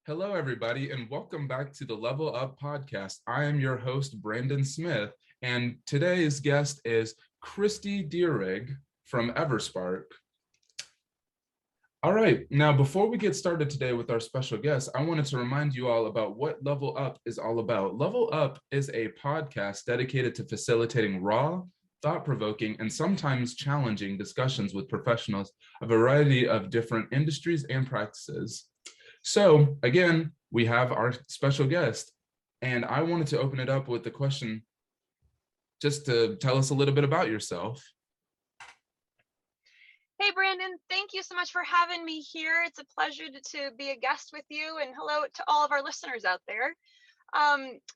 Hello, everybody, and welcome back to the LevelUp Podcast. I am your host, Brandon Smith, and today's guest is Kristie Dierig from Everspark. All right, now before we get started today with our special guest, I wanted to remind you all about what LevelUp is all about. LevelUp is a podcast dedicated to facilitating raw, thought-provoking, and sometimes challenging discussions with professionals of a variety of different industries and practices. So again, we have our special guest, and I wanted to open it up with the question, just to tell us a little bit about yourself. Hey, Brandon, thank you so much for having me here. It's a pleasure to be a guest with you, and hello to all of our listeners out there.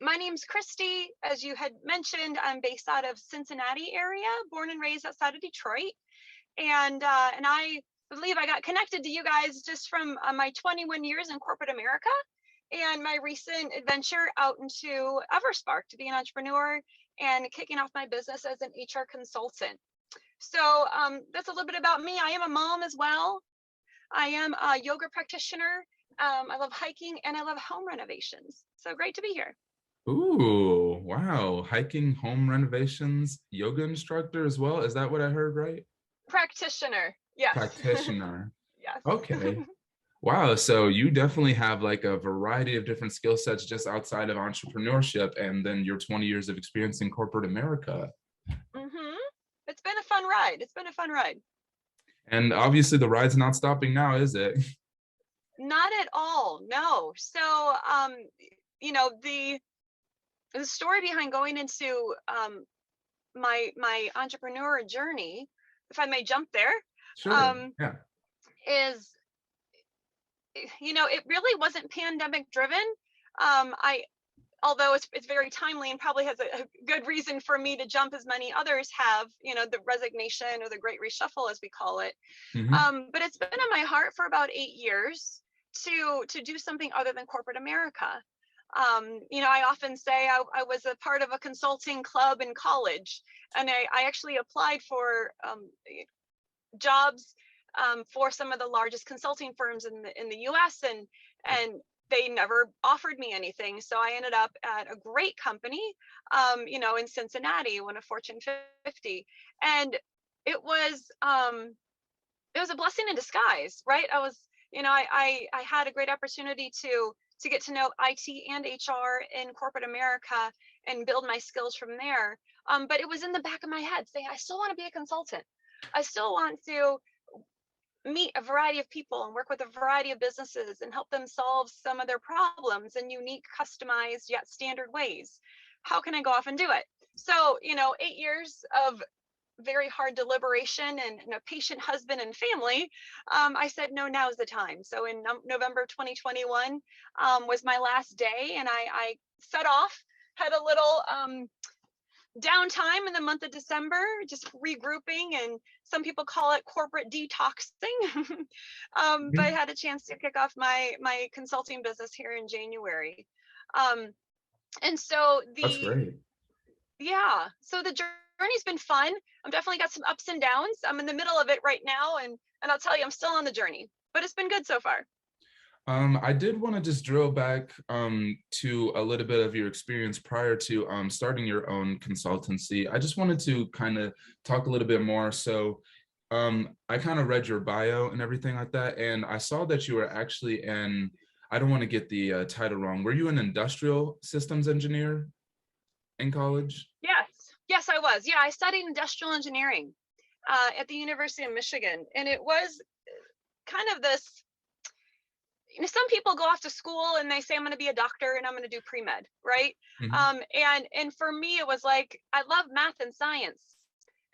My name's Kristie. As you had mentioned, I'm based out of Cincinnati area, born and raised outside of Detroit. And I believe I got connected to you guys just from my 21 years in corporate America and my recent adventure out into Everspark to be an entrepreneur and kicking off my business as an HR consultant. So that's a little bit about me. I am a mom as well. I am a yoga practitioner. I love hiking and I love home renovations. So great to be here. Ooh, wow. Hiking, home renovations, yoga instructor as well. Is that what I heard right? Practitioner. Yes. Practitioner. Yes. Okay. Wow. So you definitely have like a variety of different skill sets just outside of entrepreneurship and then your 20 years of experience in corporate America. Mm-hmm. It's been a fun ride. It's been a fun ride. And obviously the ride's not stopping now, is it? Not at all. No. So, the story behind going into my entrepreneur journey, if I may jump there, Sure. is, it really wasn't pandemic driven. Although it's very timely and probably has a good reason for me to jump as many others have, the resignation or the great reshuffle, as we call it. Mm-hmm. But it's been in my heart for about 8 years to do something other than corporate America. I often say I was a part of a consulting club in college, and I actually applied for jobs for some of the largest consulting firms in the US, and they never offered me anything. So I ended up at a great company, in Cincinnati, one of Fortune 50. And it was a blessing in disguise, right? I had a great opportunity to get to know IT and HR in corporate America and build my skills from there. But it was in the back of my head saying, I still want to be a consultant. I still want to meet a variety of people and work with a variety of businesses and help them solve some of their problems in unique, customized, yet standard ways. How can I go off and do it? So, 8 years of very hard deliberation and a patient husband and family, I said, no, now's the time. So in November 2021 was my last day, and I set off, had a little downtime in the month of December, just regrouping, and some people call it corporate detoxing. But I had a chance to kick off my consulting business here in January. And so That's great. Yeah, so the journey's been fun. I've definitely got some ups and downs. I'm in the middle of it right now, and I'll tell you, I'm still on the journey, but it's been good so far. I did want to just drill back to a little bit of your experience prior to starting your own consultancy. I just wanted to kind of talk a little bit more. So I kind of read your bio and everything like that, and I saw that you were actually I don't want to get the title wrong. Were you an industrial systems engineer in college? Yes, I was. Yeah, I studied industrial engineering at the University of Michigan, and it was kind of this. Some people go off to school and they say, I'm going to be a doctor and I'm going to do pre-med, right? Mm-hmm. And for me, it was like, I love math and science,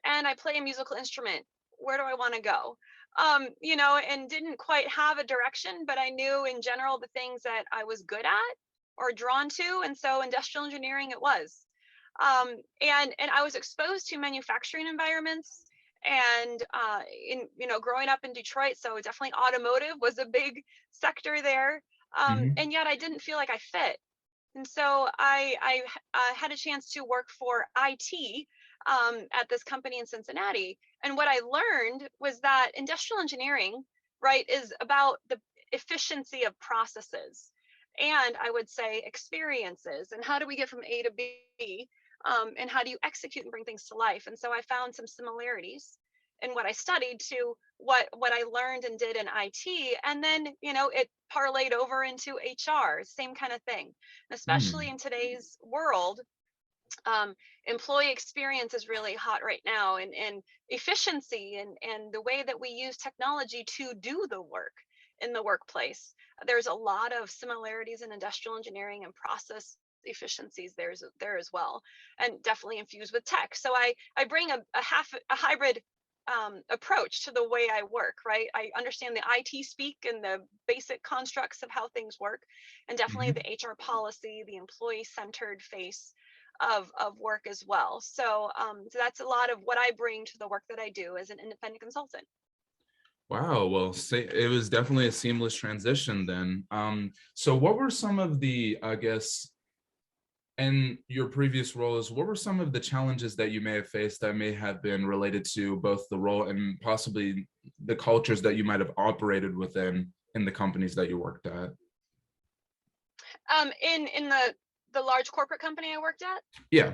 and I play a musical instrument. Where do I want to go? And didn't quite have a direction, but I knew in general the things that I was good at or drawn to, and so industrial engineering it was. And I was exposed to manufacturing environments, and growing up in Detroit, so definitely automotive was a big sector there, and yet I didn't feel like I fit. And so I had a chance to work for IT at this company in Cincinnati. And what I learned was that industrial engineering, right, is about the efficiency of processes. And I would say experiences, and how do we get from A to B, and how do you execute and bring things to life? And so I found some similarities in what I studied to what I learned and did in IT, and then it parlayed over into HR, same kind of thing. And especially Mm. in today's world, employee experience is really hot right now, and efficiency and the way that we use technology to do the work in the workplace. There's a lot of similarities in industrial engineering and process efficiencies there as well, and definitely infused with tech. So I bring a hybrid approach to the way I work, right? I understand the IT speak and the basic constructs of how things work, and definitely Mhm. the HR policy, the employee centered face of work as well. So that's a lot of what I bring to the work that I do as an independent consultant. Wow, well, it was definitely a seamless transition then. So what were some of the, I guess, in your previous roles, what were some of the challenges that you may have faced that may have been related to both the role and possibly the cultures that you might have operated within in the companies that you worked at? In the large corporate company I worked at. Yeah.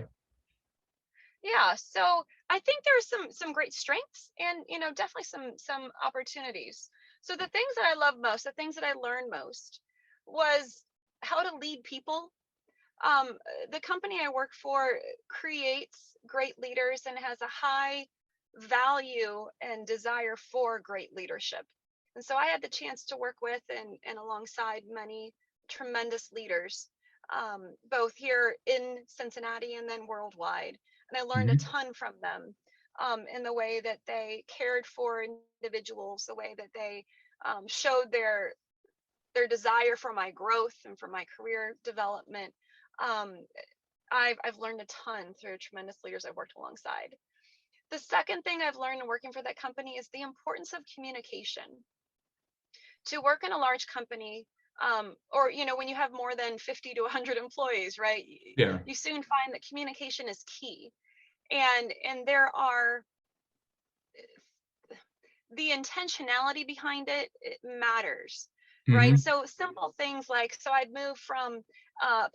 Yeah, so I think there's some great strengths, and definitely some opportunities. So the things that I love most, the things that I learned most, was how to lead people. The company I work for creates great leaders and has a high value and desire for great leadership. And so I had the chance to work with and alongside many tremendous leaders, both here in Cincinnati and then worldwide. And I learned a Mhm. ton from them, in the way that they cared for individuals, the way that they showed their desire for my growth and for my career development. Um, I've learned a ton through tremendous leaders I've worked alongside. The second thing I've learned in working for that company is the importance of communication. To work in a large company, or when you have more than 50 to 100 employees, right? Yeah. You soon find that communication is key, and there are the intentionality behind it matters, right? Hmm. So simple things like, so I'd move from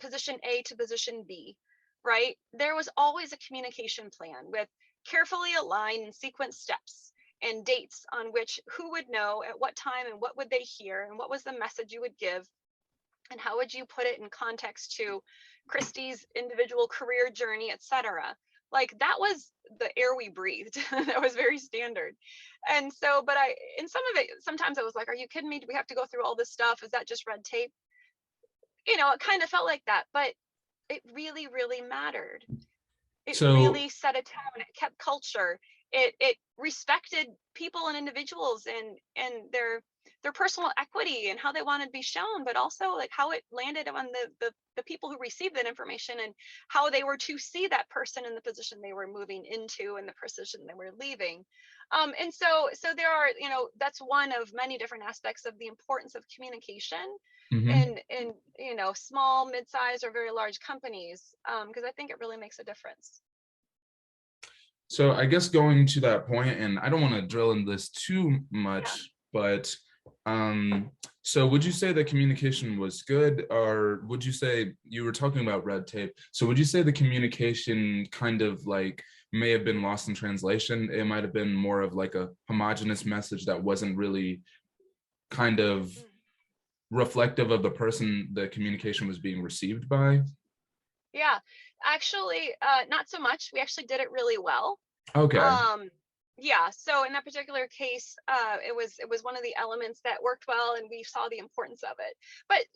position A to position B, right? There was always a communication plan with carefully aligned and sequenced steps and dates on which who would know at what time and what would they hear and what was the message you would give and how would you put it in context to Kristie's individual career journey, etc. Like that was the air we breathed. That was very standard. And so, but in some of it, sometimes I was like, are you kidding me? Do we have to go through all this stuff? Is that just red tape? It kind of felt like that, but it really, really mattered. It So really set a tone. It kept culture. It respected people and individuals and their personal equity and how they wanted to be shown, but also like how it landed on the people who received that information and how they were to see that person in the position they were moving into and the position they were leaving. And so there are, that's one of many different aspects of the importance of communication mhm. in small, mid-sized, or very large companies, because I think it really makes a difference. So I guess going to that point, and I don't want to drill in this too Yeah. much, but so would you say that communication was good, or would you say you were talking about red tape? So would you say the communication kind of like may have been lost in translation? It might have been more of like a homogenous message that wasn't really kind of Mm. reflective of the person the communication was being received by? Yeah, actually, not so much. We actually did it really well. Okay. Um, yeah, so in that particular case, it was one of the elements that worked well, and we saw the importance of it. But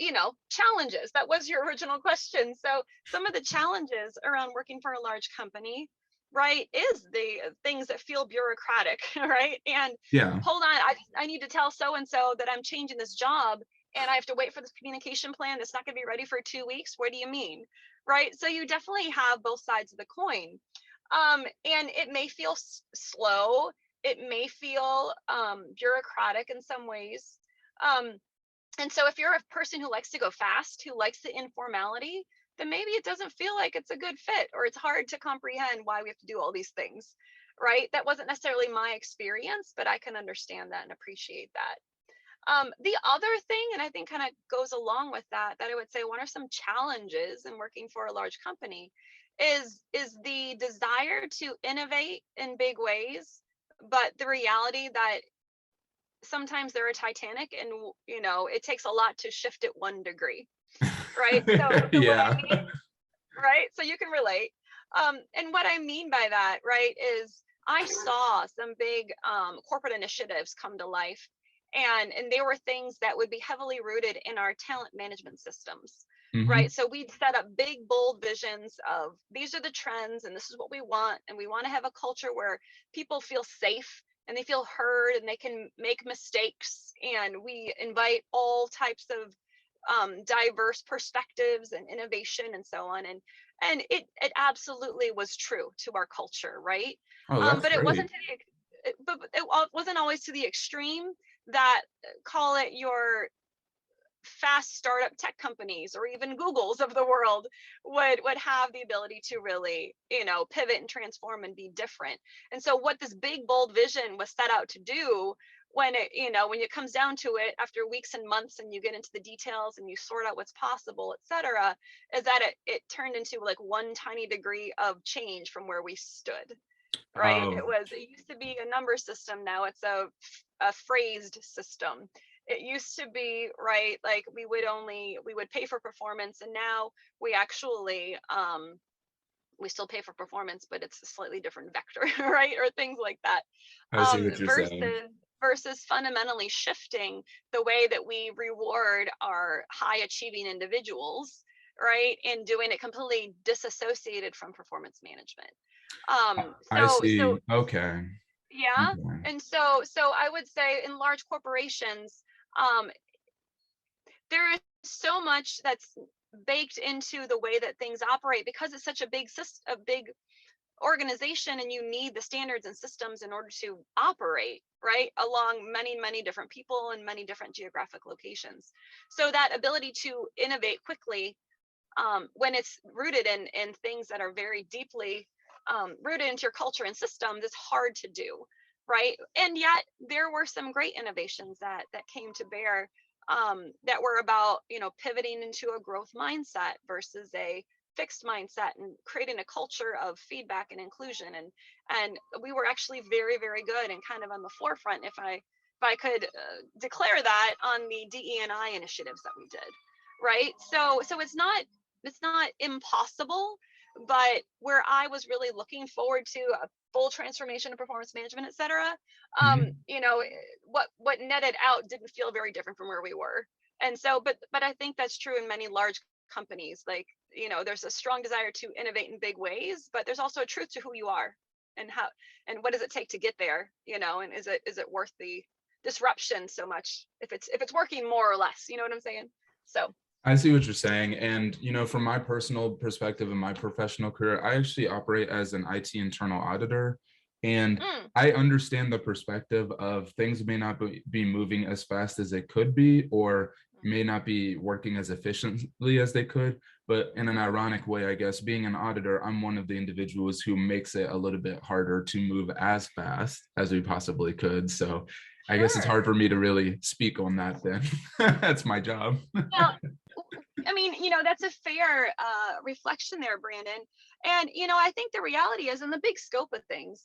challenges. That was your original question. So some of the challenges around working for a large company, right, is the things that feel bureaucratic, right? And Yeah. hold on, I need to tell so and so that I'm changing this job, and I have to wait for this communication plan that's not going to be ready for 2 weeks. What do you mean? Right? So you definitely have both sides of the coin. And it may feel slow. It may feel bureaucratic in some ways. Um, and so if you're a person who likes to go fast, who likes the informality, then maybe it doesn't feel like it's a good fit, or it's hard to comprehend why we have to do all these things, right? That wasn't necessarily my experience, but I can understand that and appreciate that. The other thing, and I think kind of goes along with that, that I would say one of some challenges in working for a large company is the desire to innovate in big ways, but the reality that sometimes they're a Titanic, and it takes a lot to shift it 1 degree, right? So what I Yeah. mean, right? So you can relate. And what I mean by that, right, is I saw some big corporate initiatives come to life, and they were things that would be heavily rooted in our talent management systems, Hmm. right? So we'd set up big, bold visions of these are the trends, and this is what we want, and we want to have a culture where people feel safe and they feel heard and they can make mistakes, and we invite all types of diverse perspectives and innovation and so on. And it absolutely was true to our culture, right? Oh, that's But it wasn't great. to but it wasn't always to the extreme that call it your fast startup tech companies or even Googles of the world would have the ability to really, pivot and transform and be different. And so what this big bold vision was set out to do, when it comes down to it, after weeks and months and you get into the details and you sort out what's possible, et cetera, is that it turned into like one tiny degree of change from where we stood, right? Oh, It used to be a number system, now it's a phrased system. It used to be, right, like we would pay for performance, and now we actually we still pay for performance, but it's a slightly different vector, right? Or things like that. I see what you're Versus saying. fundamentally shifting the way that we reward our high achieving individuals, right? And doing it completely disassociated from performance management. I So see. Okay. yeah. Okay. And so I would say in large corporations, um, there is so much that's baked into the way that things operate, because it's such a big system, a big organization, and you need the standards and systems in order to operate, right, along many different people and many different geographic locations. So that ability to innovate quickly, when it's rooted in things that are very deeply rooted into your culture and systems, is hard to do, right? And yet there were some great innovations that came to bear, that were about pivoting into a growth mindset versus a fixed mindset, and creating a culture of feedback and inclusion. And we were actually very good and kind of on the forefront, if I could declare that, on the DE&I initiatives that we did, right? So it's not impossible, but where I was really looking forward to a full transformation of performance management, et cetera, Mhm. what netted out didn't feel very different from where we were. And so, but I think that's true in many large companies. Like, there's a strong desire to innovate in big ways, but there's also a truth to who you are, and how, and what does it take to get there, and is it worth the disruption so much, if it's working more or less, you know what I'm saying? So I see what you're saying. And, from my personal perspective and my professional career, I actually operate as an IT internal auditor. And mm, I understand the perspective of things may not be moving as fast as they could be, or may not be working as efficiently as they could. But in an ironic way, I guess, being an auditor, I'm one of the individuals who makes it a little bit harder to move as fast as we possibly could. So I guess it's sure. hard for me to really speak on that then. That's my job. Well, I mean, that's a fair reflection there, Brandon. And, I think the reality is, in the big scope of things,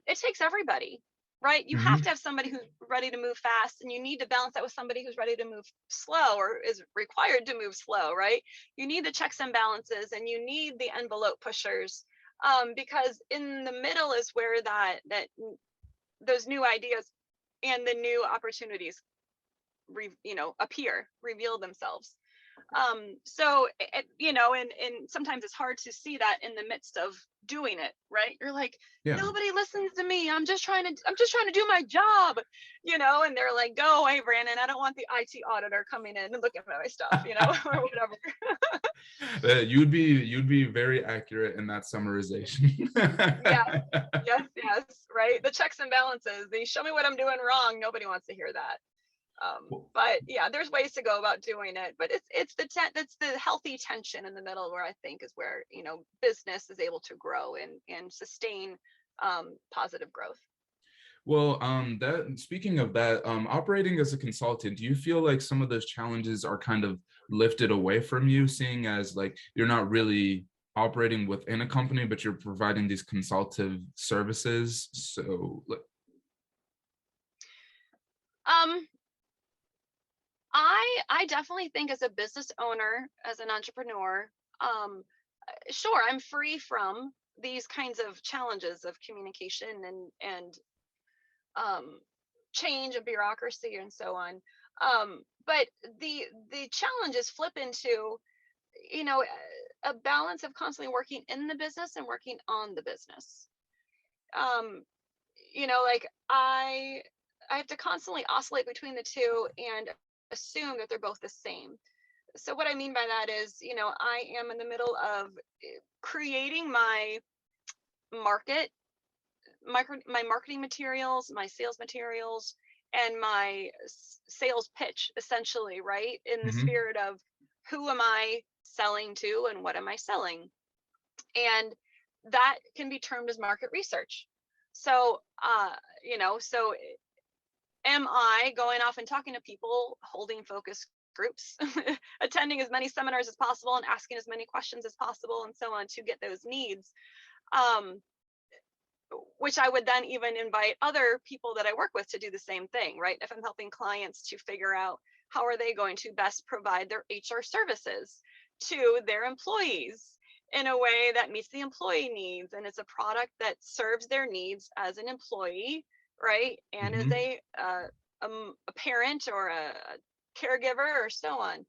it takes everybody, right? You have to Mhm. have somebody who's ready to move fast, and you need to balance that with somebody who's ready to move slow, or is required to move slow, right? You need the checks and balances, and you need the envelope pushers, because in the middle is where that those new ideas and the new opportunities reveal themselves. So and sometimes it's hard to see that in the midst of doing it, right? You're like, Yeah. nobody listens to me, I'm just trying to do my job, and they're like, go away, Brandon, I don't want the IT auditor coming in and looking at my stuff, or whatever. You'd be very accurate in that summarization. Yes, yes, right, the checks and balances, they show me what I'm doing wrong, nobody wants to hear that. But yeah, there's ways to go about doing it, but it's the healthy tension in the middle where I think is where, business is able to grow and sustain positive growth. Well, that speaking of that, operating as a consultant, do you feel like some of those challenges are kind of lifted away from you, seeing as like you're not really operating within a company, but you're providing these consultative services? So, I definitely think as a business owner, as an entrepreneur, sure, I'm free from these kinds of challenges of communication and change of bureaucracy and so on. But the challenges flip into, a balance of constantly working in the business and working on the business. Like I have to constantly oscillate between the two and assume that they're both the same. So what I mean by that is, I am in the middle of creating my market, my marketing materials, my sales materials, and my sales pitch, essentially, right? In the spirit of who am I selling to and what am I selling? And that can be termed as market research. So, so am I going off and talking to people, holding focus groups, attending as many seminars as possible and asking as many questions as possible and so on to get those needs? Which I would then even invite other people that I work with to do the same thing, right? If I'm helping clients to figure out how are they going to best provide their HR services to their employees in a way that meets the employee needs and it's a product that serves their needs as an employee, right? And as a parent or a caregiver or so on.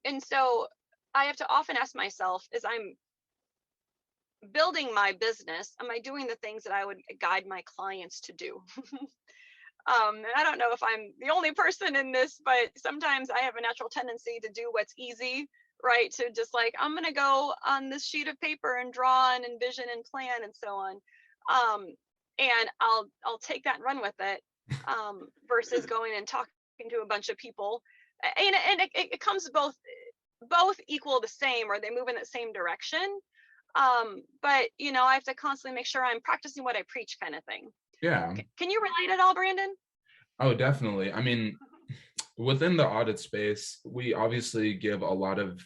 And so I have to often ask myself, as I'm building my business, am I doing the things that I would guide my clients to do? And I don't know if I'm the only person in this, but sometimes I have a natural tendency to do what's easy, right? To just like, I'm going to go on this sheet of paper and draw and envision and plan and so on. And I'll take that and run with it, versus going and talking to a bunch of people. And it comes both equal the same, or they move in the same direction. But I have to constantly make sure I'm practicing what I preach, kind of thing. Yeah. Can you relate at all, Brandon? Oh, definitely. I mean, within the audit space, we obviously give a lot of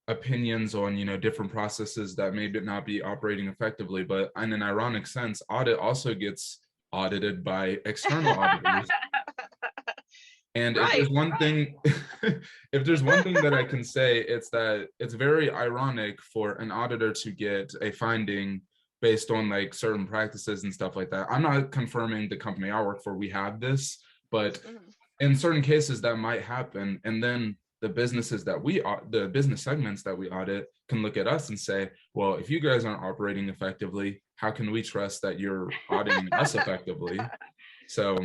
opinions on, different processes that may not be operating effectively, but in an ironic sense, audit also gets audited by external auditors. And if there's one thing, if there's one thing that I can say, it's that it's very ironic for an auditor to get a finding based on like certain practices and stuff like that. I'm not confirming the company I work for, we have this, but in certain cases that might happen. And then the businesses that the business segments that we audit can look at us and say, well, if you guys aren't operating effectively, how can we trust that you're auditing us effectively? So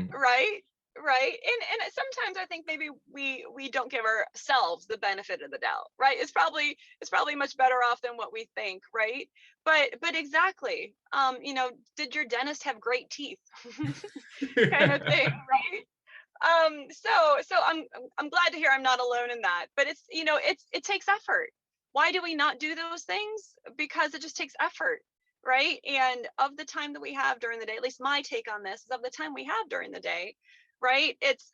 Right. And sometimes I think maybe we don't give ourselves the benefit of the doubt, right? It's probably much better off than what we think, right? But exactly. Did your dentist have great teeth? Kind of thing, right? So I'm glad to hear I'm not alone in that. But it's it takes effort. Why do we not do those things? Because it just takes effort. Right. And of the time that we have during the day, at least my take on this is of the time we have during the day, right? It's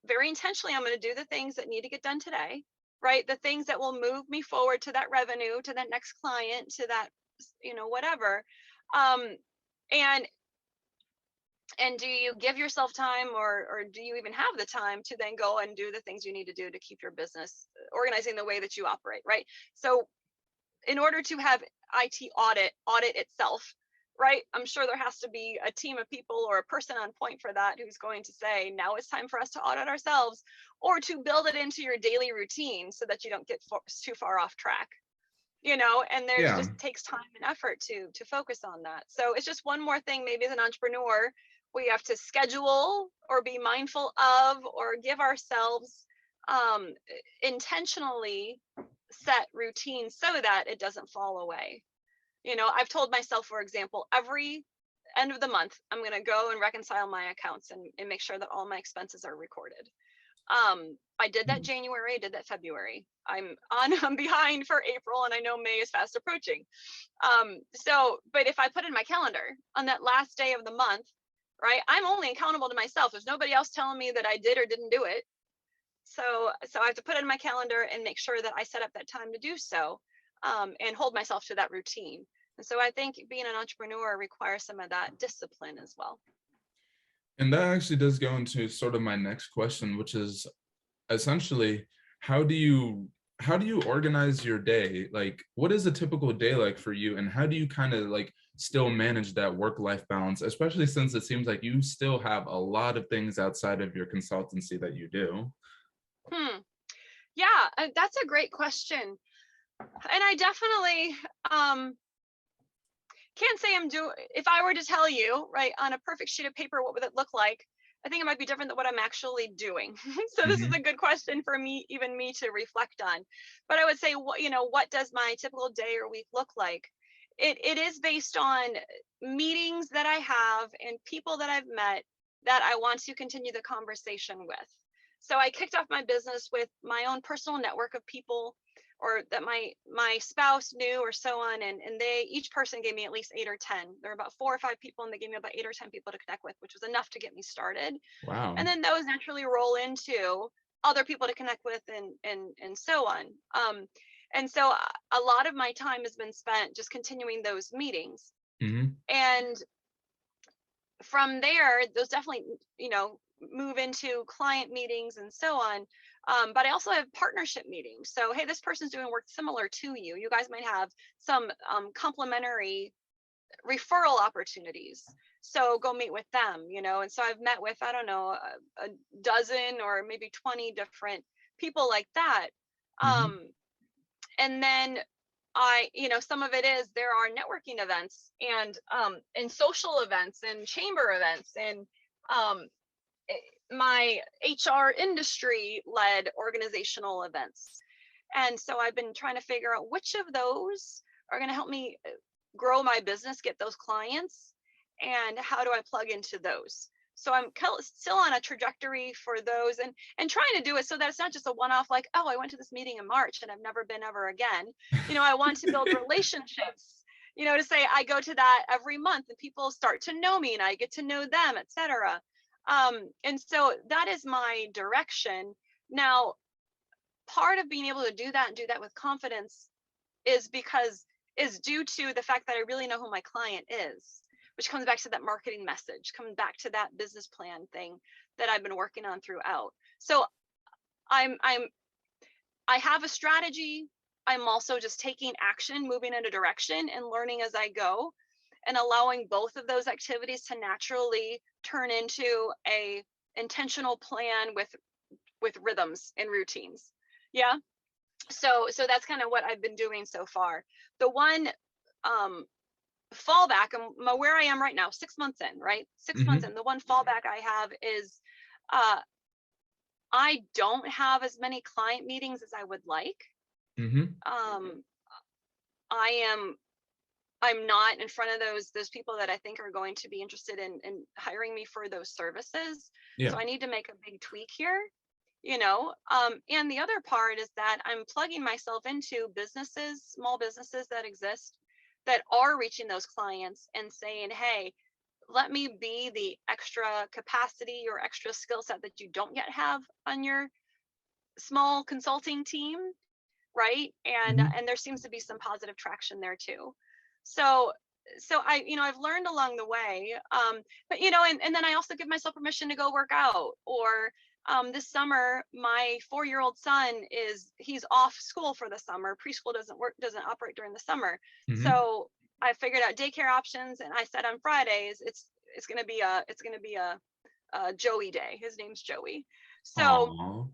very intentionally, I'm going to do the things that need to get done today, right? The things that will move me forward to that revenue, to that next client, to that, whatever. And do you give yourself time or do you even have the time to then go and do the things you need to do to keep your business organizing the way that you operate, right? So in order to have IT audit itself, right? I'm sure there has to be a team of people or a person on point for that who's going to say, now it's time for us to audit ourselves, or to build it into your daily routine so that you don't get too far off track, and there's just takes time and effort to focus on that. So it's just one more thing, maybe as an entrepreneur, we have to schedule or be mindful of or give ourselves intentionally set routines so that it doesn't fall away. I've told myself, for example, every end of the month, I'm going to go and reconcile my accounts and make sure that all my expenses are recorded. I did that January, I did that February. I'm behind for April, and I know May is fast approaching. But if I put in my calendar on that last day of the month, right, I'm only accountable to myself. There's nobody else telling me that I did or didn't do it. So I have to put it in my calendar and make sure that I set up that time to do so, and hold myself to that routine. And so I think being an entrepreneur requires some of that discipline as well. And that actually does go into sort of my next question, which is essentially, how do you organize your day? Like, what is a typical day like for you, and how do you kind of like still manage that work-life balance, especially since it seems like you still have a lot of things outside of your consultancy that you do? Yeah, that's a great question. And I definitely can't say if I were to tell you, right, on a perfect sheet of paper, what would it look like? I think it might be different than what I'm actually doing. So this is a good question for me to reflect on. But I would say, what does my typical day or week look like? It is based on meetings that I have and people that I've met that I want to continue the conversation with. So I kicked off my business with my own personal network of people, or that my spouse knew, or so on, and each person gave me at least 8 or 10. There were about 4 or 5 people, and they gave me about 8 or 10 people to connect with, which was enough to get me started. Wow. And then those naturally roll into other people to connect with, and so on. And so a lot of my time has been spent just continuing those meetings. And from there, those definitely, move into client meetings and so on. But I also have partnership meetings. So, hey, this person's doing work similar to you. You guys might have some complementary referral opportunities. So go meet with them, And so I've met with, I don't know, a dozen or maybe 20 different people like that. And then some of it is, there are networking events and social events and chamber events and my HR industry led organizational events. And so I've been trying to figure out which of those are going to help me grow my business, get those clients, and how do I plug into those. So I'm still on a trajectory for those, and trying to do it so that it's not just a one-off, like, oh, I went to this meeting in March and I've never been ever again. I want to build relationships, to say I go to that every month and people start to know me and I get to know them, etc. And so that is my direction. Now, part of being able to do that and do that with confidence is due to the fact that I really know who my client is, which comes back to that marketing message, comes back to that business plan thing that I've been working on throughout. So I have a strategy. I'm also just taking action, moving in a direction and learning as I go, and allowing both of those activities to naturally turn into a intentional plan with rhythms and routines. Yeah. So that's kind of what I've been doing so far. The one fallback, and where I am right now, 6 months in, right? 6 months in, the one fallback I have is I don't have as many client meetings as I would like. I'm not in front of those people that I think are going to be interested in hiring me for those services. Yeah. So I need to make a big tweak here, and the other part is that I'm plugging myself into businesses, small businesses that exist that are reaching those clients and saying, hey, let me be the extra capacity or extra skill set that you don't yet have on your small consulting team, right? And there seems to be some positive traction there too. So I, I've learned along the way, but, and then I also give myself permission to go work out. Or this summer, my 4-year-old son he's off school for the summer. Preschool doesn't operate during the summer. So I figured out daycare options, and I said on Fridays, it's going to be a Joey day. His name's Joey. So,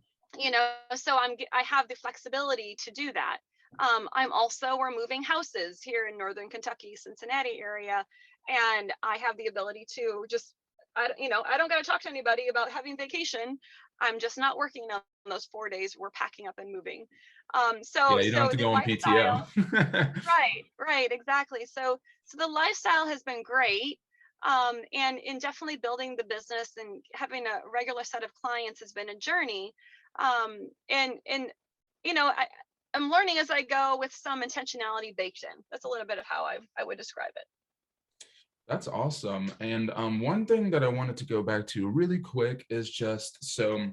so I have the flexibility to do that. We're moving houses here in Northern Kentucky, Cincinnati area. And I have the ability to just, I don't got to talk to anybody about having vacation. I'm just not working on those 4 days. We're packing up and moving. So you don't have to go on PTO. Right, exactly. So the lifestyle has been great. And in definitely building the business and having a regular set of clients has been a journey. And I'm learning as I go with some intentionality baked in. That's a little bit of how I would describe it. That's awesome. And one thing that I wanted to go back to really quick is just so,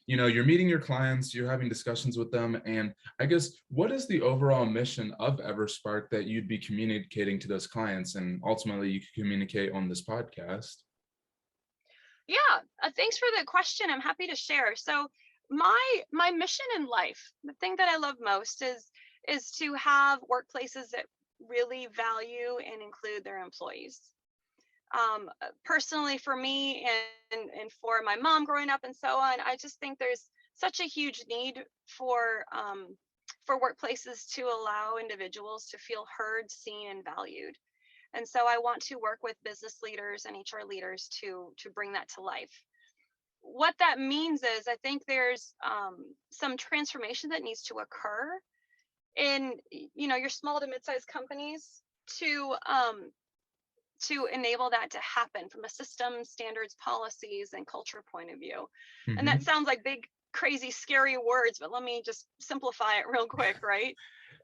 you're meeting your clients, you're having discussions with them, and I guess what is the overall mission of EverSpark that you'd be communicating to those clients, and ultimately you could communicate on this podcast? Yeah, thanks for the question. I'm happy to share. So my mission in life, the thing that I love most is to have workplaces that really value and include their employees. Personally for me and for my mom growing up and so on, I just think there's such a huge need for workplaces to allow individuals to feel heard, seen, and valued. And so I want to work with business leaders and HR leaders to bring that to life. What that means is I think there's some transformation that needs to occur in your small to mid-sized companies to enable that to happen from a system, standards, policies, and culture point of view. Mm-hmm. And that sounds like big, crazy, scary words, but let me just simplify it real quick, right?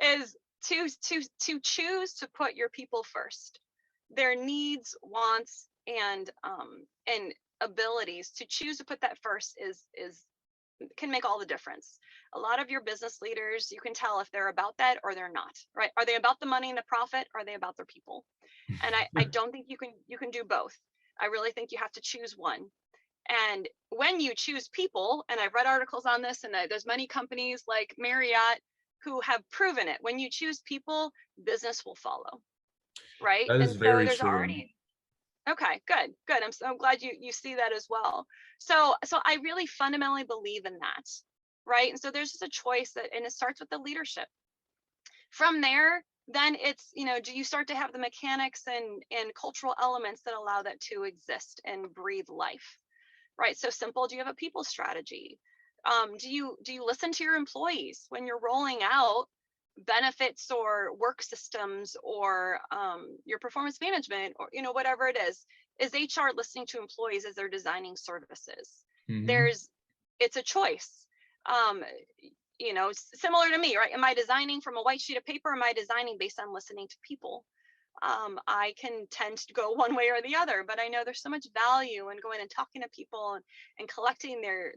Is to choose to put your people first, their needs, wants, and abilities. To choose to put that first is can make all the difference. A lot of your business leaders, you can tell if they're about that or they're not, right? Are they about the money and the profit? Or are they about their people? And I don't think you can do both. I really think you have to choose one. And when you choose people, and I've read articles on this, and there's many companies like Marriott who have proven it. When you choose people, business will follow, right? That is And so very there's true. already okay, good. I'm so glad you see that as well. So I really fundamentally believe in that, right? And so there's just a choice and it starts with the leadership. From there, then it's, do you start to have the mechanics and cultural elements that allow that to exist and breathe life, right? So simple. Do you have a people strategy? Do you listen to your employees when you're rolling out benefits or work systems or your performance management or whatever it is HR listening to employees as they're designing services? Mm-hmm. It's a choice. Similar to me, right? Am I designing from a white sheet of paper? Am I designing based on listening to people? I can tend to go one way or the other, but I know there's so much value in going and talking to people and collecting their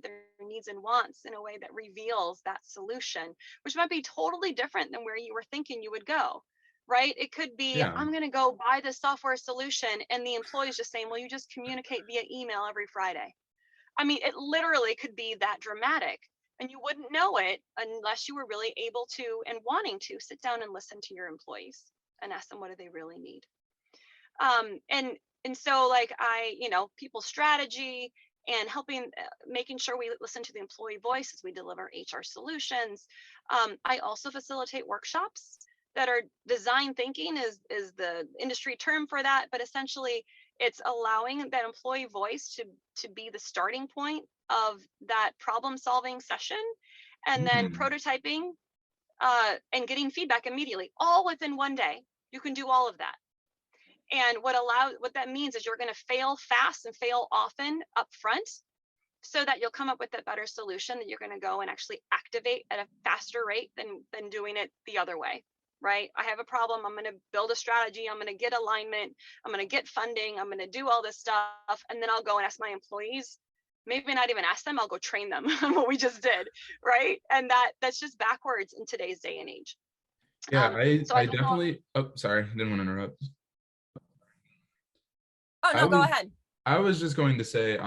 needs and wants in a way that reveals that solution, which might be totally different than where you were thinking you would go, right? It could be, Yeah. I'm going to go buy this software solution, and the employee's just saying, well, you just communicate via email every Friday. I mean, it literally could be that dramatic. And you wouldn't know it unless you were really able to and wanting to sit down and listen to your employees and ask them what do they really need. And so like people strategy and helping, making sure we listen to the employee voice as we deliver HR solutions. I also facilitate workshops that are design thinking is the industry term for that, but essentially it's allowing that employee voice to be the starting point of that problem solving session, and then prototyping and getting feedback immediately, all within one day. You can do all of that. And what that means is you're going to fail fast and fail often up front, so that you'll come up with a better solution that you're going to go and actually activate at a faster rate than doing it the other way, right? I have a problem. I'm going to build a strategy. I'm going to get alignment. I'm going to get funding. I'm going to do all this stuff. And then I'll go and ask my employees, maybe not even ask them, I'll go train them on what we just did, right? And that's just backwards in today's day and age. Yeah, So I definitely, oh, sorry, I didn't want to interrupt. Oh, no, go ahead. I was just going to say,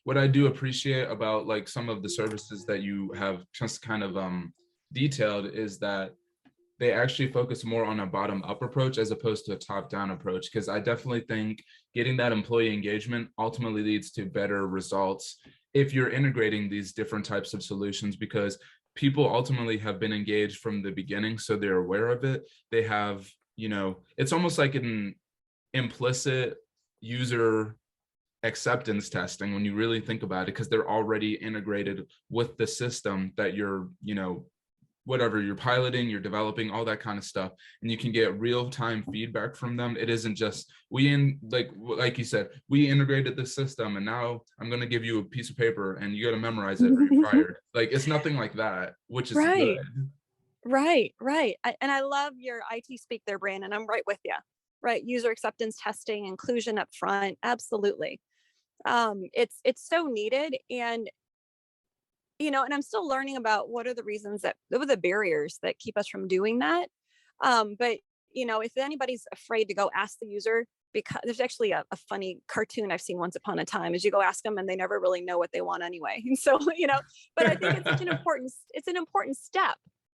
what I do appreciate about like some of the services that you have just kind of detailed is that they actually focus more on a bottom-up approach as opposed to a top-down approach, because I definitely think getting that employee engagement ultimately leads to better results if you're integrating these different types of solutions, because people ultimately have been engaged from the beginning, so they're aware of it. They have, it's almost like an implicit user acceptance testing when you really think about it, because they're already integrated with the system that you're whatever you're piloting, you're developing, all that kind of stuff, and you can get real-time feedback from them. It isn't just like you said, we integrated the system and now I'm going to give you a piece of paper and you got to memorize it or you're fired. Like, it's nothing like that, which is Right. good. Right. And I love your IT speak there, Brandon. I'm right with you. Right. User acceptance testing, inclusion up front. Absolutely. It's so needed. And, and I'm still learning about what are the barriers that keep us from doing that. But, if anybody's afraid to go ask the user, because there's actually a funny cartoon I've seen once upon a time, is you go ask them and they never really know what they want anyway. And so, but I think it's an important step.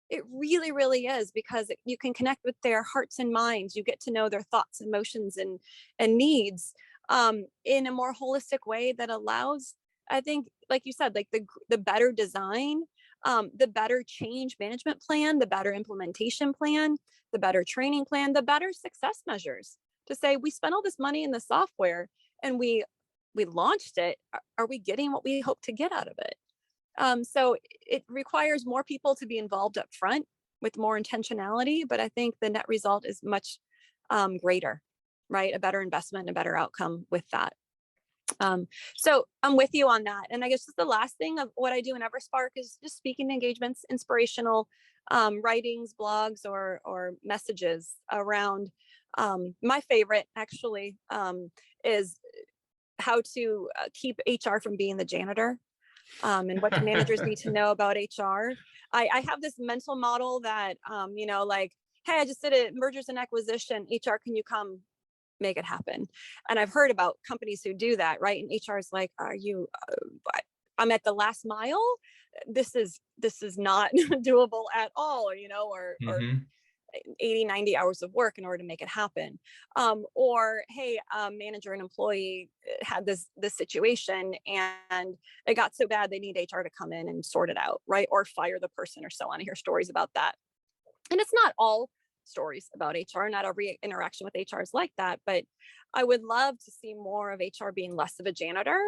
It really, really is, because you can connect with their hearts and minds. You get to know their thoughts, emotions, and needs in a more holistic way that allows, I think, like you said, like the better design, the better change management plan, the better implementation plan, the better training plan, the better success measures. To say, we spent all this money in the software and we launched it. Are we getting what we hope to get out of it? So it requires more people to be involved up front with more intentionality, but I think the net result is much greater, right? A better investment, a better outcome with that. So I'm with you on that. And I guess just the last thing of what I do in EverSpark is just speaking engagements, inspirational writings, blogs, or messages around. My favorite actually is how to keep HR from being the janitor. And what do managers need to know about HR? I have this mental model that, like, hey, I just did a mergers and acquisition. HR, can you come make it happen? And I've heard about companies who do that, right? And HR is like, are you, I'm at the last mile. This is not doable at all, or 80, 90 hours of work in order to make it happen. Or, hey, manager and employee had this situation and it got so bad they need HR to come in and sort it out, right? Or fire the person or so on. I hear stories about that. And it's not all stories about HR, not every interaction with HR is like that, but I would love to see more of HR being less of a janitor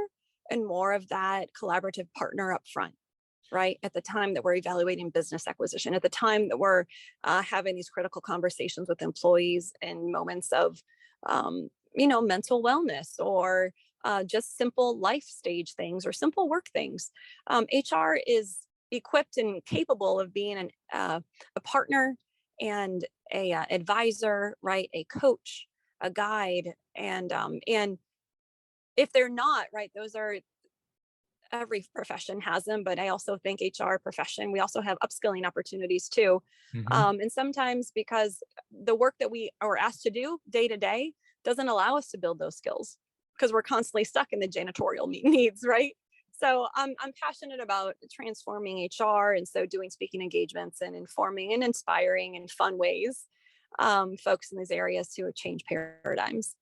and more of that collaborative partner up front. Right at the time that we're evaluating business acquisition, at the time that we're having these critical conversations with employees in moments of, mental wellness or just simple life stage things or simple work things. HR is equipped and capable of being a partner and a advisor, right? A coach, a guide, and if they're not, right, those are, every profession has them, but I also think HR profession, we also have upskilling opportunities too. And sometimes because the work that we are asked to do day to day doesn't allow us to build those skills because we're constantly stuck in the janitorial needs, right? So I'm passionate about transforming HR. And so doing speaking engagements and informing and inspiring in fun ways, folks in these areas to change paradigms.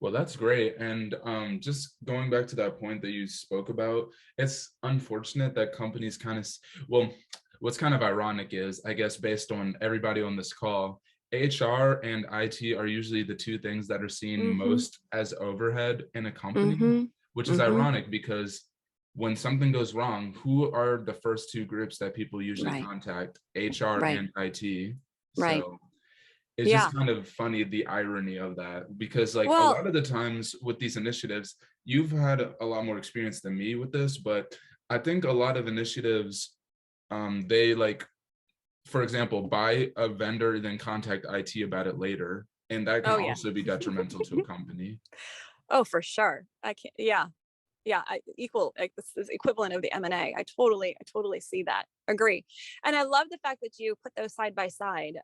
Well, that's great. And just going back to that point that you spoke about, it's unfortunate that companies what's kind of ironic is, I guess, based on everybody on this call, HR and IT are usually the two things that are seen most as overhead in a company, which is ironic because when something goes wrong, who are the first two groups that people usually contact? HR and IT. So it's just kind of funny, the irony of that, because like a lot of the times with these initiatives, you've had a lot more experience than me with this, but I think a lot of initiatives, they like, for example, buy a vendor, then contact IT about it later. And that can also be detrimental to a company. Oh, for sure. I can't. Yeah. This is equivalent of the M&A. I totally see that. Agree. And I love the fact that you put those side by side.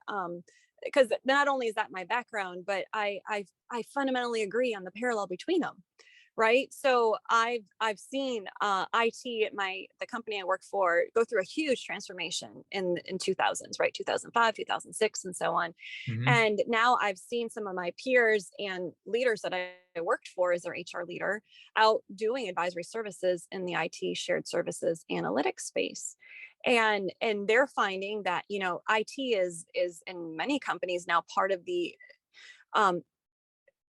Because not only is that my background, but I fundamentally agree on the parallel between them. Right. So I've seen IT at the company I work for go through a huge transformation in 2000s, right? 2005, 2006, and so on. And now I've seen some of my peers and leaders that I worked for as their HR leader out doing advisory services in the IT shared services analytics space. And they're finding that, IT is in many companies now part of the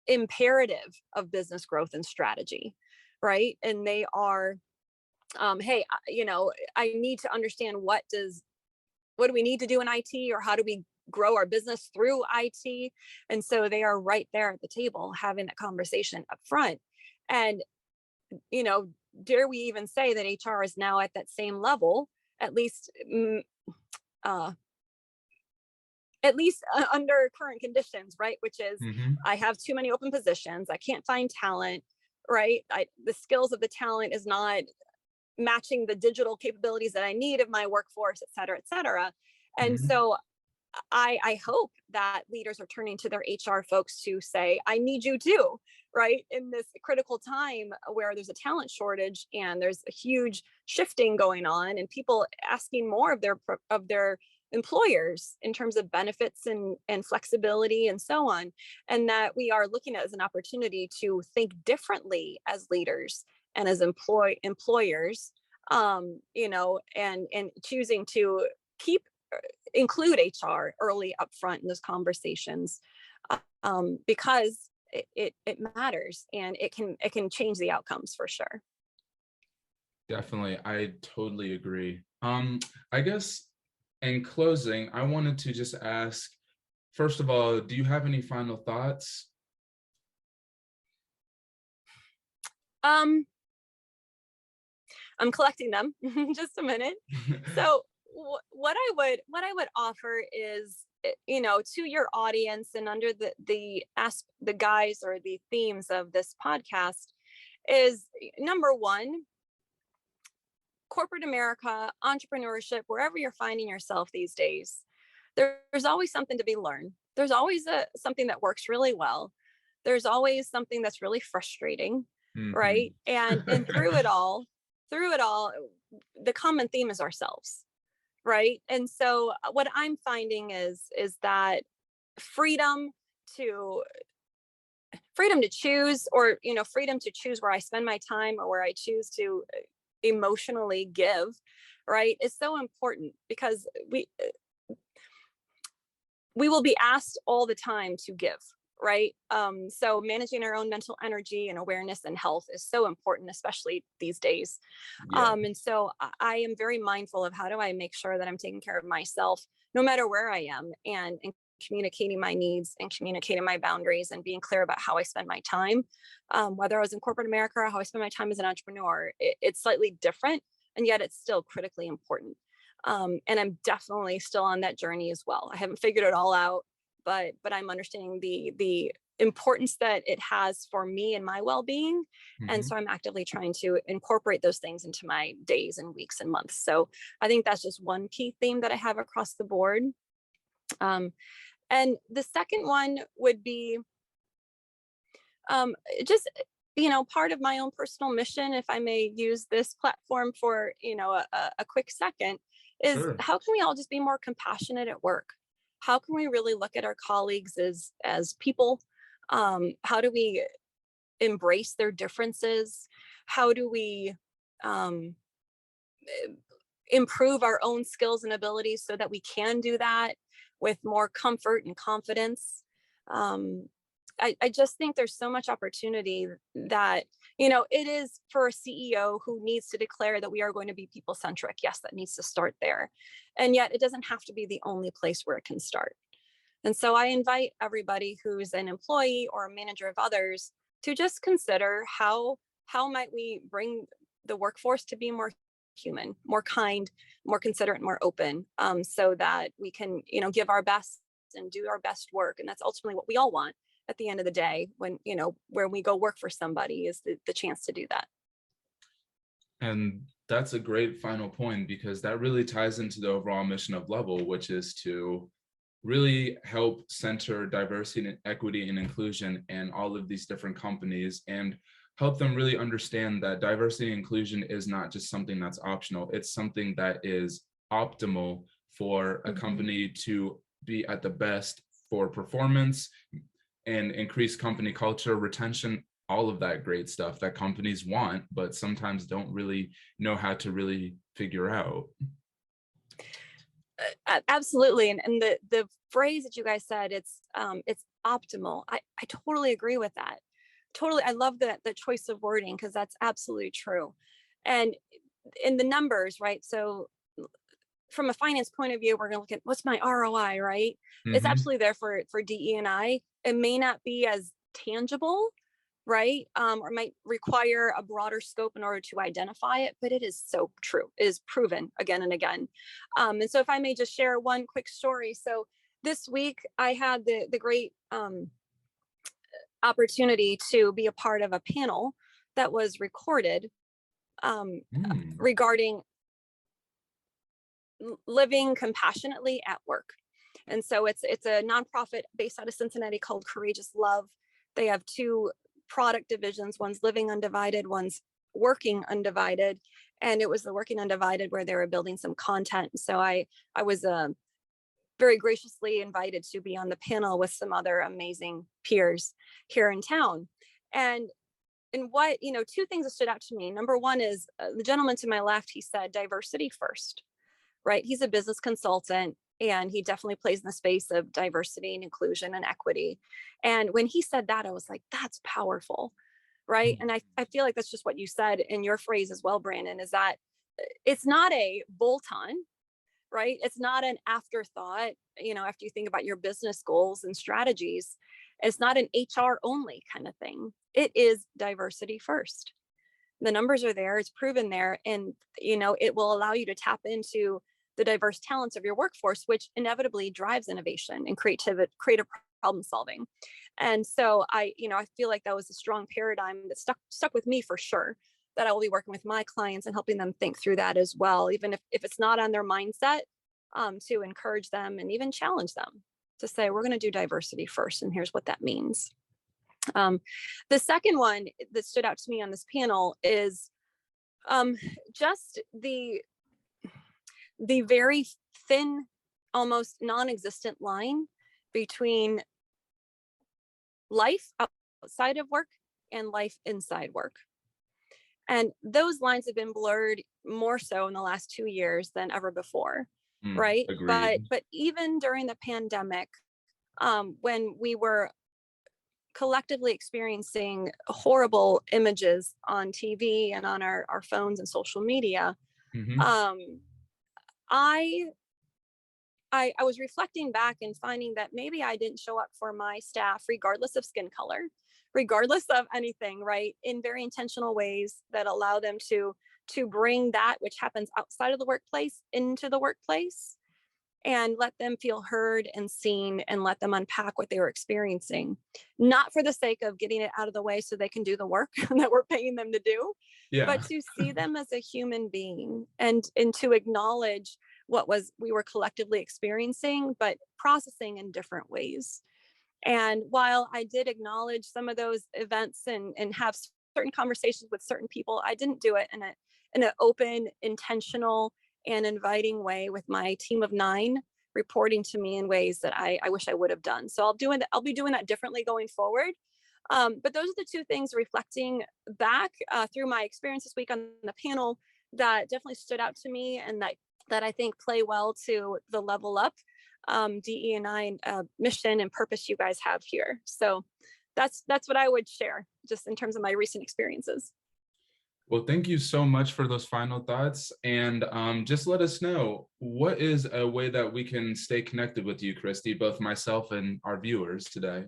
imperative of business growth and strategy, right? And they are, hey, I need to understand what what do we need to do in IT, or how do we grow our business through IT? And so they are right there at the table having that conversation up front. And, dare we even say that HR is now at that same level, at least under current conditions, right? Which is, I have too many open positions. I can't find talent, right? The skills of the talent is not matching the digital capabilities that I need of my workforce, et cetera, et cetera. And so I hope that leaders are turning to their HR folks to say, I need you too, right? In this critical time where there's a talent shortage and there's a huge shifting going on, and people asking more of their employers in terms of benefits and flexibility and so on, and that we are looking at as an opportunity to think differently as leaders and as employers, and choosing to include HR early upfront in those conversations, because it matters, and it can change the outcomes for sure. Definitely, I totally agree. I guess in closing, I wanted to just ask, first of all, do you have any final thoughts? I'm collecting them. Just a minute. So what I would offer is, to your audience and under the guise or the themes of this podcast is, number one, corporate America, entrepreneurship, wherever you're finding yourself these days, there's always something to be learned. There's always something that works really well. There's always something that's really frustrating, right? And through it all, the common theme is ourselves, right? And so what I'm finding is that freedom to choose, or freedom to choose where I spend my time or where I choose to emotionally give, right, is so important, because we will be asked all the time to give, right? So managing our own mental energy and awareness and health is so important, especially these days. And so I am very mindful of how do I make sure that I'm taking care of myself no matter where I am, and communicating my needs and communicating my boundaries and being clear about how I spend my time, whether I was in corporate America or how I spend my time as an entrepreneur. It's slightly different, and yet it's still critically important. And I'm definitely still on that journey as well. I haven't figured it all out, but I'm understanding the importance that it has for me and my well-being. And so I'm actively trying to incorporate those things into my days and weeks and months. So I think that's just one key theme that I have across the board. And the second one would be just, part of my own personal mission, if I may use this platform for, a quick second, is how can we all just be more compassionate at work? How can we really look at our colleagues as people? How do we embrace their differences? How do we improve our own skills and abilities so that we can do that with more comfort and confidence? I just think there's so much opportunity that, it is for a CEO who needs to declare that we are going to be people-centric. Yes, that needs to start there. And yet it doesn't have to be the only place where it can start. And so I invite everybody who's an employee or a manager of others to just consider how might we bring the workforce to be more human, more kind, more considerate, more open, so that we can, give our best and do our best work. And that's ultimately what we all want at the end of the day, when, where we go work for somebody, is the chance to do that. And that's a great final point, because that really ties into the overall mission of Level, which is to really help center diversity and equity and inclusion in all of these different companies, and help them really understand that diversity and inclusion is not just something that's optional. It's something that is optimal for a company to be at the best for performance and increase company culture, retention, all of that great stuff that companies want, but sometimes don't really know how to really figure out. Absolutely. And the phrase that you guys said, it's optimal. I totally agree with that. Totally. I love the choice of wording, because that's absolutely true. And in the numbers, right? So from a finance point of view, we're going to look at what's my ROI, right? It's absolutely there for DE&I. It may not be as tangible, right? Or might require a broader scope in order to identify it, but it is so true. It is proven again and again. And so if I may just share one quick story. So this week I had the great opportunity to be a part of a panel that was recorded regarding living compassionately at work. And so it's a nonprofit based out of Cincinnati called Courageous Love. They have two product divisions. One's Living Undivided, one's Working Undivided. And it was the Working Undivided where they were building some content. So I was very graciously invited to be on the panel with some other amazing peers here in town. And what, two things that stood out to me. Number one is the gentleman to my left, he said, diversity first, right? He's a business consultant, and he definitely plays in the space of diversity and inclusion and equity. And when he said that, I was like, that's powerful, right? And I feel like that's just what you said in your phrase as well, Brandon, is that it's not a bolt-on, right? It's not an afterthought, after you think about your business goals and strategies. It's not an HR only kind of thing. It is diversity first. The numbers are there, it's proven there, and it will allow you to tap into the diverse talents of your workforce, which inevitably drives innovation and creative problem solving. And so I feel like that was a strong paradigm that stuck with me for sure, that I will be working with my clients and helping them think through that as well, even if it's not on their mindset, to encourage them and even challenge them to say, we're going to do diversity first, and here's what that means. The second one that stood out to me on this panel is just the very thin, almost non-existent line between life outside of work and life inside work. And those lines have been blurred more so in the last 2 years than ever before, right? Agreed. But even during the pandemic, when we were collectively experiencing horrible images on TV and on our phones and social media, I was reflecting back and finding that maybe I didn't show up for my staff, regardless of skin color, regardless of anything, right, in very intentional ways that allow them to bring that which happens outside of the workplace into the workplace, and let them feel heard and seen, and let them unpack what they were experiencing, not for the sake of getting it out of the way so they can do the work that we're paying them to do, but to see them as a human being, and to acknowledge what we were collectively experiencing, but processing in different ways. And while I did acknowledge some of those events and have certain conversations with certain people, I didn't do it in an open, intentional, and inviting way with my team of 9 reporting to me in ways that I wish I would have done. So I'll be doing that differently going forward. But those are the two things, reflecting back through my experience this week on the panel, that definitely stood out to me, and that I think play well to the Level Up DE&I mission and purpose you guys have here. So that's what I would share, just in terms of my recent experiences. Well, thank you so much for those final thoughts. And just let us know, what is a way that we can stay connected with you, Kristie, both myself and our viewers today?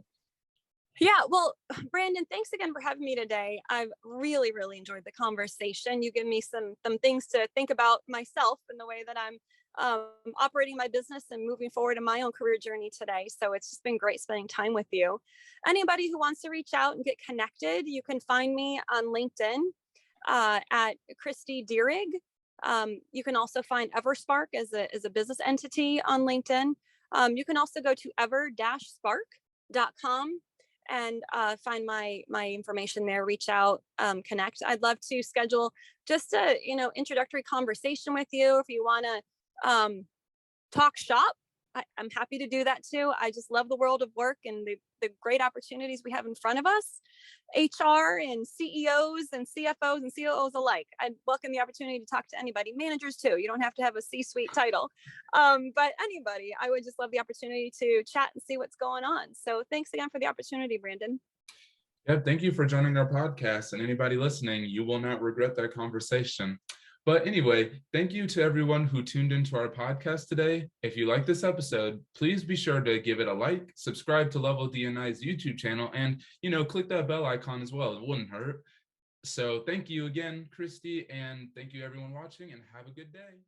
Yeah, well, Brandon, thanks again for having me today. I've really, really enjoyed the conversation. You give me some things to think about myself and the way that I'm operating my business and moving forward in my own career journey today. So it's just been great spending time with you. Anybody who wants to reach out and get connected, you can find me on LinkedIn at Kristie Dierig. You can also find Everspark as a business entity on LinkedIn. You can also go to ever-spark.com and find my information there, reach out, connect. I'd love to schedule just a introductory conversation with you. If you want to talk shop, I'm happy to do that too. I just love the world of work and the great opportunities we have in front of us. HR and CEOs and CFOs and COOs alike. I'd welcome the opportunity to talk to anybody, managers too. You don't have to have a C-suite title, but anybody. I would just love the opportunity to chat and see what's going on. So thanks again for the opportunity, Brandon. Yeah, thank you for joining our podcast. And anybody listening, you will not regret that conversation. But anyway, thank you to everyone who tuned into our podcast today. If you like this episode, please be sure to give it a like, subscribe to Level D&I's YouTube channel, and, click that bell icon as well. It wouldn't hurt. So thank you again, Kristie, and thank you everyone watching, and have a good day.